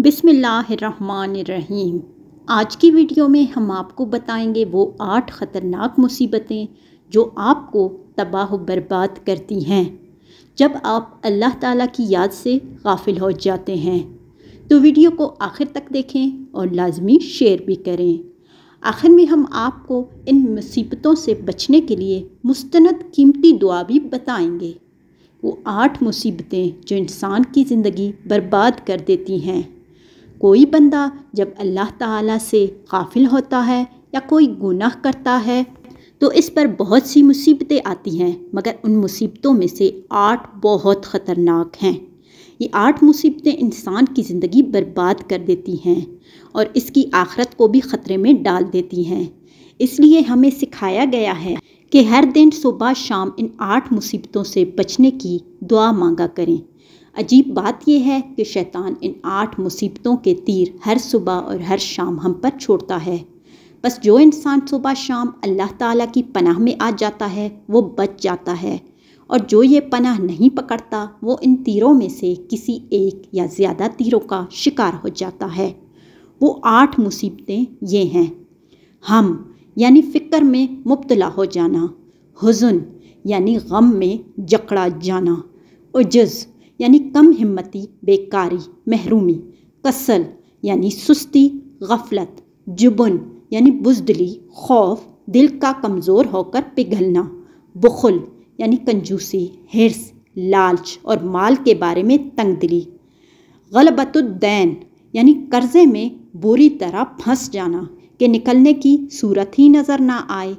बिस्मिल्लाहिर्रहमानिर्रहीम। आज की वीडियो में हम आपको बताएंगे वो 8 ख़तरनाक मुसीबतें जो आपको तबाह बर्बाद करती हैं जब आप अल्लाह ताला की याद से गाफिल हो जाते हैं। तो वीडियो को आखिर तक देखें और लाजमी शेयर भी करें। आखिर में हम आपको इन मुसीबतों से बचने के लिए मुस्तनद कीमती दुआ भी बताएंगे। वो 8 मुसीबतें जो इंसान की ज़िंदगी बर्बाद कर देती हैं। कोई बंदा जब अल्लाह ताला से गाफिल होता है या कोई गुनाह करता है तो इस पर बहुत सी मुसीबतें आती हैं, मगर उन मुसीबतों में से 8 बहुत ख़तरनाक हैं। ये 8 मुसीबतें इंसान की ज़िंदगी बर्बाद कर देती हैं और इसकी आखिरत को भी ख़तरे में डाल देती हैं। इसलिए हमें सिखाया गया है कि हर दिन सुबह शाम इन 8 मुसीबतों से बचने की दुआ मांगा करें। अजीब बात यह है कि शैतान इन 8 मुसीबतों के तीर हर सुबह और हर शाम हम पर छोड़ता है। बस जो इंसान सुबह शाम अल्लाह ताला की पनाह में आ जाता है वो बच जाता है, और जो ये पनाह नहीं पकड़ता वो इन तीरों में से किसी एक या ज़्यादा तीरों का शिकार हो जाता है। वो 8 मुसीबतें ये हैं। हम यानी फ़िक्र में मुब्तला हो जाना, हुज़न यानी गम में जकड़ा जाना, उज्ज़ यानी कम हिम्मती, बेकारी, महरूमी, कसल यानी सुस्ती, गफलत, जुबन यानी बुज़दिली, खौफ, दिल का कमज़ोर होकर पिघलना, बुखल यानी कंजूसी, हिर्स, लालच और माल के बारे में तंगदिली, गलबतुद्दैन यानी कर्ज़े में बुरी तरह फंस जाना कि निकलने की सूरत ही नज़र ना आए,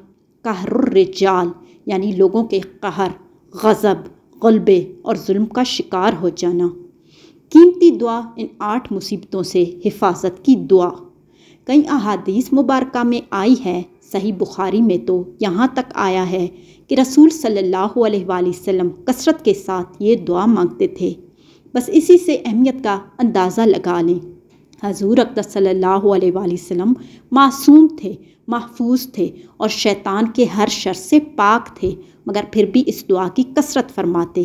कहरुर रिजाल यानी लोगों के कहर, गज़ब, ग़ल्बे और जुल्म का शिकार हो जाना। कीमती दुआ इन 8 मुसीबतों से हिफाजत की दुआ कई अहादीस मुबारका में आई है। सही बुखारी में तो यहाँ तक आया है कि रसूल सल्लल्लाहु अलैहि वसल्लम कसरत के साथ ये दुआ मांगते थे। बस इसी से अहमियत का अंदाज़ा लगा लें। हज़ूर अक़दस सल्लल्लाहु अलैहि वसल्लम मासूम थे, महफूज थे और शैतान के हर शर से पाक थे, मगर फिर भी इस दुआ की कसरत फरमाते।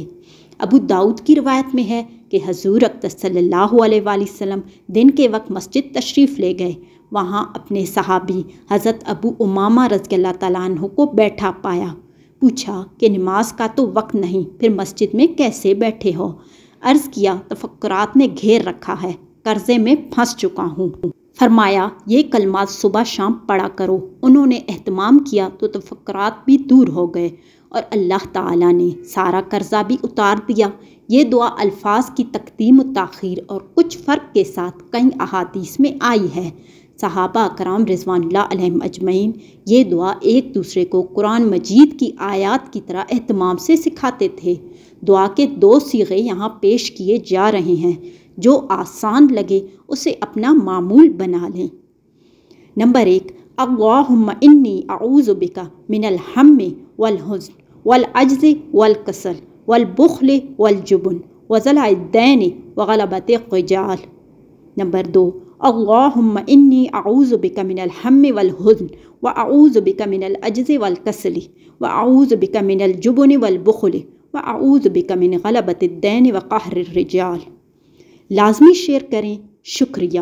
अबू दाऊद की रवायत में है कि हज़ूर अक़दस सल्लल्लाहु अलैहि वसल्लम दिन के वक्त मस्जिद तशरीफ़ ले गए। वहाँ अपने सहाबी हज़रत अबू उमामा रज़ियल्लाहु तआला अन्हु को बैठा पाया। पूछा कि नमाज का तो वक्त नहीं, फिर मस्जिद में कैसे बैठे हो? अर्ज़ किया, तफक्कुरात ने घेर रखा है, कर्ज़े में फंस चुका हूँ। फरमाया, ये कलमात सुबह शाम पढ़ा करो। उन्होंने एहतमाम किया तो तफक्कुरात भी दूर हो गए और अल्लाह ताला ने सारा कर्ज़ा भी उतार दिया। ये दुआ अल्फाज की तक़दीम व ताख़ीर और कुछ फ़र्क के साथ कई अहादीस में आई है। सहाबा अकराम रिज़वानुल्लाह अलैहिम अजमईन ये दुआ एक दूसरे को कुरान मजीद की आयात की तरह एहतमाम से सिखाते थे। दुआ के 2 सीग़े यहाँ पेश किए जा रहे हैं। जो आसान लगे उसे अपना मामूल बना लें। नंबर 1, अल्लाहुम्मा इन्नी अऊज़ु बिका मिनल हम्मी वल हुज़्न वल अज्ज़ि वल कसल वल बुख़्ल वल जुबन व ज़लाइद्दैन व गलबतिर रिजाल। नंबर 2, अल्लाहुम्मा इन्नी अऊज़ु बिका मिनल हम्मी वल हुज़्न व अऊज़ु बिका मिनल अज्ज़ि वल कसली व अऊज़ु बिका मिनल जुबन वल बुख़्ल व अऊज़ु बिका मिन गलबतिद्दैन व कहरिर रिजाल। लाजमी शेयर करें। शुक्रिया।